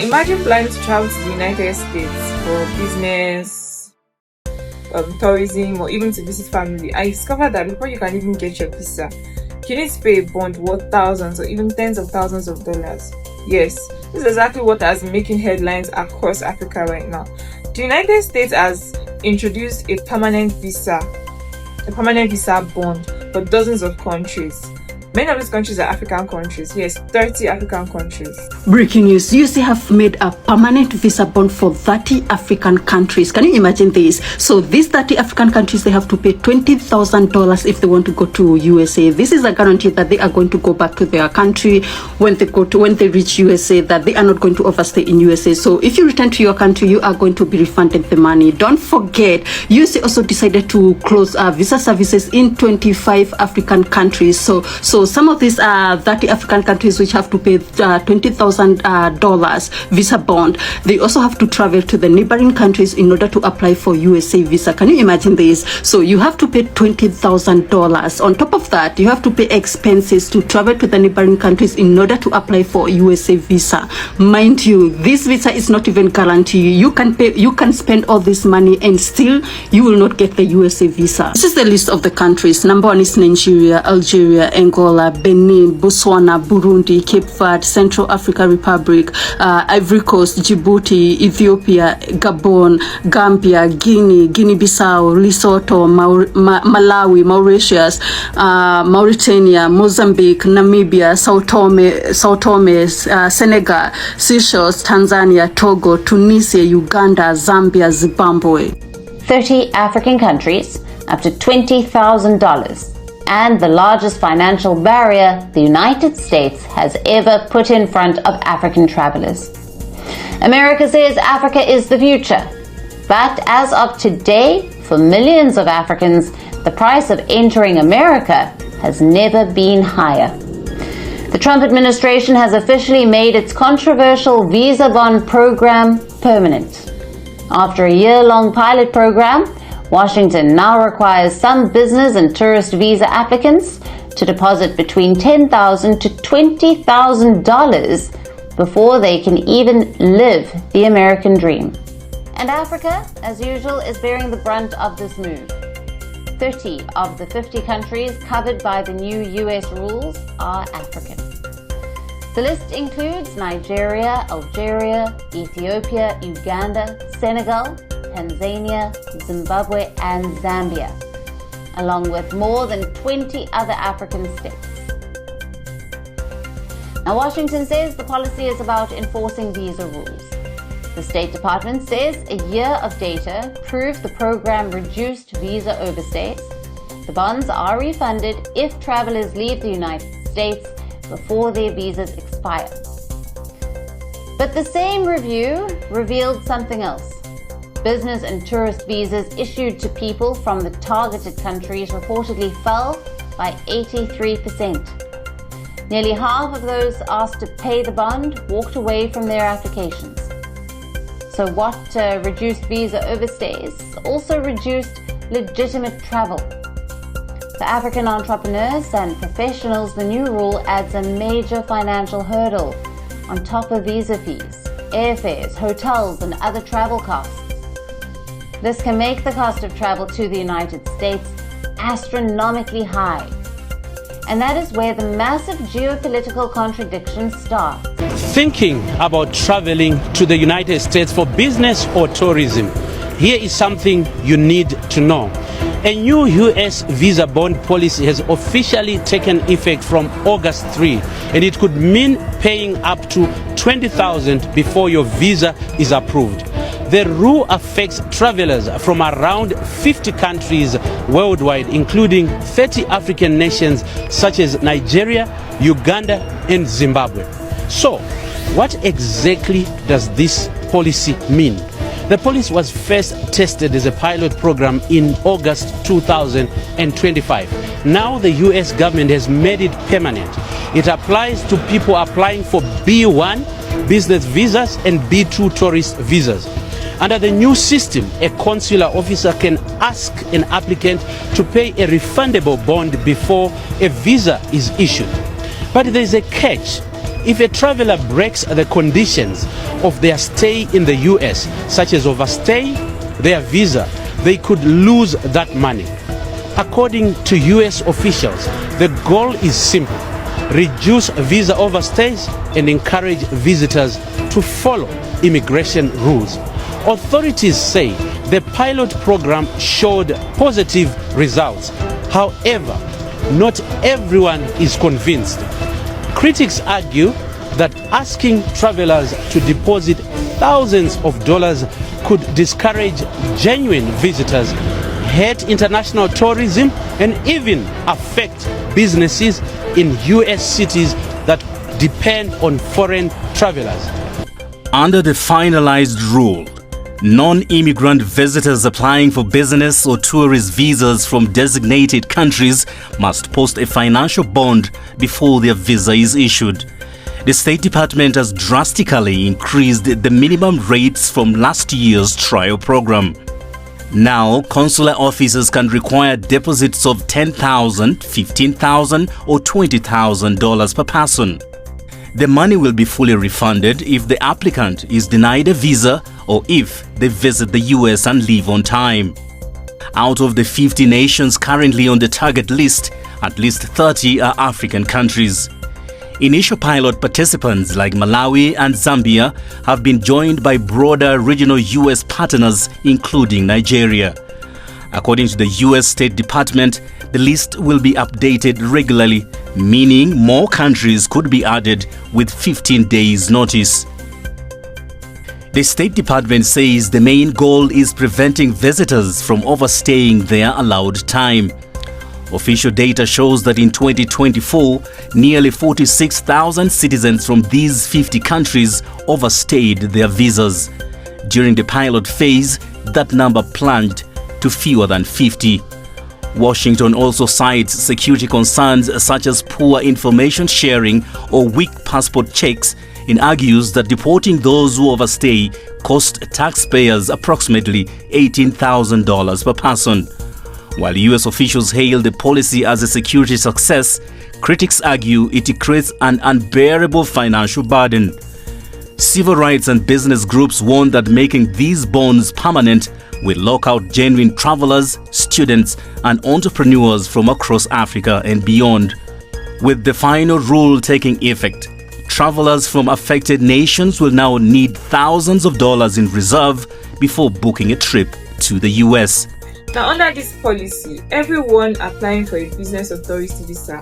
Imagine planning to travel to the United States for business, tourism, or even to visit family. I discovered that before you can even get your visa, you need to pay a bond worth thousands or even tens of thousands of dollars. Yes, this is exactly what has been making headlines across Africa right now. The United States has introduced a permanent visa bond for dozens of countries. Many of these countries are African countries. Yes, 30 African countries. Breaking news. USA have made a permanent visa bond for 30 African countries. Can you imagine this? So these 30 African countries, they have to pay $20,000 if they want to go to USA. This is a guarantee that they are going to go back to their country when they reach USA, that they are not going to overstay in USA. So if you return to your country, you are going to be refunded the money. Don't forget, USA also decided to close visa services in 25 African countries. So some of these 30 African countries which have to pay $20,000 visa bond, they also have to travel to the neighboring countries in order to apply for USA visa. Can you imagine this? So you have to pay $20,000. On top of that, you have to pay expenses to travel to the neighboring countries in order to apply for USA visa. Mind you, this visa is not even guaranteed. You can spend all this money and still you will not get the USA visa. This is the list of the countries. Number 1 is Nigeria, Algeria, Angola, Benin, Botswana, Burundi, Cape Verde, Central African Republic, Ivory Coast, Djibouti, Ethiopia, Gabon, Gambia, Guinea-Bissau, Lesotho, Malawi, Mauritius, Mauritania, Mozambique, Namibia, Sao Tome, Senegal, Seychelles, Tanzania, Togo, Tunisia, Uganda, Zambia, Zimbabwe. 30 African countries, up to $20,000. And the largest financial barrier the United States has ever put in front of African travelers. America says Africa is the future, but as of today, for millions of Africans, the price of entering America has never been higher. The Trump administration has officially made its controversial visa bond program permanent. After a year-long pilot program, Washington now requires some business and tourist visa applicants to deposit between $10,000 to $20,000 before they can even live the American dream. And Africa, as usual, is bearing the brunt of this move. 30 of the 50 countries covered by the new US rules are African. The list includes Nigeria, Algeria, Ethiopia, Uganda, Senegal, Tanzania, Zimbabwe, and Zambia, along with more than 20 other African states. Now, Washington says the policy is about enforcing visa rules. The State Department says a year of data proved the program reduced visa overstays. The bonds are refunded if travelers leave the United States before their visas expire. But the same review revealed something else. Business and tourist visas issued to people from the targeted countries reportedly fell by 83%. Nearly half of those asked to pay the bond walked away from their applications. So what reduced visa overstays also reduced legitimate travel. For African entrepreneurs and professionals, the new rule adds a major financial hurdle on top of visa fees, airfares, hotels, and other travel costs. This can make the cost of travel to the United States astronomically high. And that is where the massive geopolitical contradiction starts. Thinking about traveling to the United States for business or tourism, here is something you need to know. A new U.S. visa bond policy has officially taken effect from August 3, and it could mean paying up to $20,000 before your visa is approved. The rule affects travelers from around 50 countries worldwide, including 30 African nations such as Nigeria, Uganda, and Zimbabwe. So, what exactly does this policy mean? The policy was first tested as a pilot program in August 2025. Now the US government has made it permanent. It applies to people applying for B1 business visas and B2 tourist visas. Under the new system, a consular officer can ask an applicant to pay a refundable bond before a visa is issued. But there is a catch. If a traveler breaks the conditions of their stay in the US, such as overstay their visa, they could lose that money. According to US officials, the goal is simple: reduce visa overstays and encourage visitors to follow immigration rules. Authorities say the pilot program showed positive results. However, not everyone is convinced. Critics argue that asking travelers to deposit thousands of dollars could discourage genuine visitors, hurt international tourism, and even affect businesses in US cities that depend on foreign travelers. Under the finalized rule, non-immigrant visitors applying for business or tourist visas from designated countries must post a financial bond before their visa is issued. The State Department has drastically increased the minimum rates from last year's trial program. Now, consular officers can require deposits of $10,000, $15,000 or $20,000 per person. The money will be fully refunded if the applicant is denied a visa or if they visit the US and leave on time. Out of the 50 nations currently on the target list, at least 30 are African countries. Initial pilot participants like Malawi and Zambia have been joined by broader regional US partners, including Nigeria. According to the US State Department, the list will be updated regularly, meaning more countries could be added with 15 days' notice. The State Department says the main goal is preventing visitors from overstaying their allowed time. Official data shows that in 2024, nearly 46,000 citizens from these 50 countries overstayed their visas. During the pilot phase, that number plunged to fewer than 50. Washington also cites security concerns such as poor information sharing or weak passport checks and argues that deporting those who overstay cost taxpayers approximately $18,000 per person. While US officials hail the policy as a security success, critics argue it creates an unbearable financial burden. Civil rights and business groups warn that making these bonds permanent will lock out genuine travelers, students, and entrepreneurs from across Africa and beyond. With the final rule taking effect, travelers from affected nations will now need thousands of dollars in reserve before booking a trip to the US. Now, under this policy, everyone applying for a business or tourist visa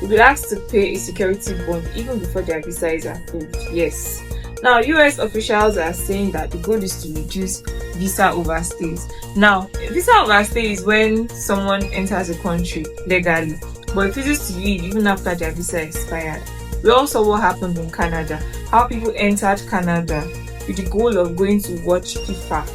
will be asked to pay a security bond even before their visa is approved. Yes. Now, US officials are saying that the goal is to reduce visa overstays. Now, visa overstay is when someone enters a country legally but refuses to leave even after their visa expired. We all saw what happened in Canada, how people entered Canada with the goal of going to watch FIFA,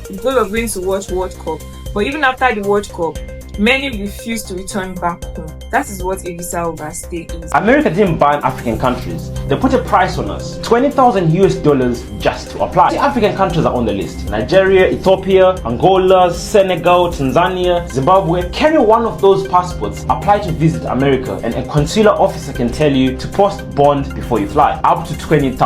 the goal of going to watch World Cup. But even after the World Cup, many refuse to return back home. That is what a visa overstay is. America didn't ban African countries. They put a price on us, $20,000 just to apply. The African countries are on the list: Nigeria, Ethiopia, Angola, Senegal, Tanzania, Zimbabwe. Carry one of those passports, apply to visit America, and a consular officer can tell you to post bond before you fly, up to $20,000.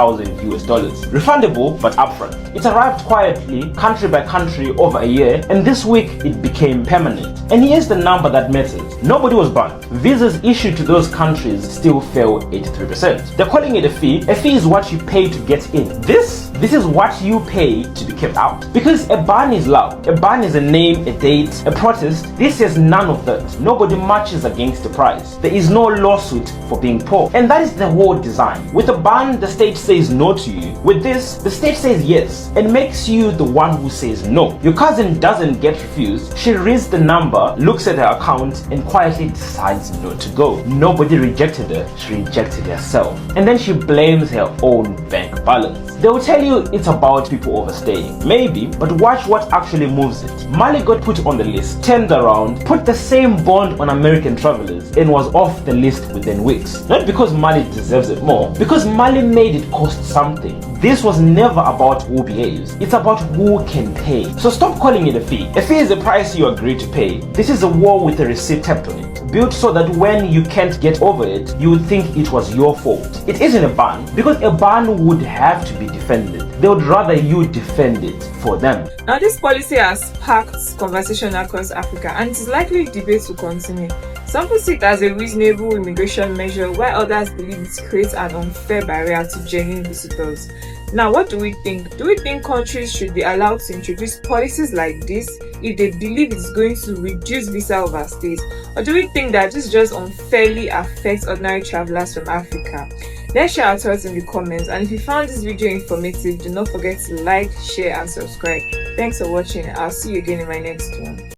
Refundable, but upfront. It arrived quietly, country by country, over a year, and this week it became permanent. And here's the number that matters: nobody was banned. Visas issued to those countries still fell 83%. They're calling it a fee. A fee is what you pay to get in. This is what you pay to be kept out. Because a ban is loud. A ban is a name, a date, a protest. This is none of that. Nobody marches against the price. There is no lawsuit for being poor. And that is the whole design. With a ban, the state says no to you. With this, the state says yes and makes you the one who says no. Your cousin doesn't get refused. She reads the number, looks at her account, and quietly decides not to go. Nobody rejected her. She rejected herself. And then she blames her own bank balance. They will tell you it's about people overstaying. Maybe, but watch what actually moves it. Mali got put on the list, turned around, put the same bond on American travelers, and was off the list within weeks. Not because Mali deserves it more, because Mali made it cost something. This was never about who behaves. It's about who can pay. So stop calling it a fee. A fee is a price you agree to pay. This is a war with a receipt tapped on it. built so that when you can't get over it, you would think it was your fault. It isn't a ban, because a ban would have to be defended. They would rather you defend it for them. Now, this policy has sparked conversation across Africa, and it is likely debates will continue. Some people see it as a reasonable immigration measure, while others believe it creates an unfair barrier to genuine visitors. Now, what do we think? Do we think countries should be allowed to introduce policies like this if they believe it's going to reduce visa overstays? Or do we think that this just unfairly affects ordinary travelers from Africa? Let's share our thoughts in the comments, and if you found this video informative, do not forget to like, share and subscribe. Thanks for watching. I'll see you again in my next one.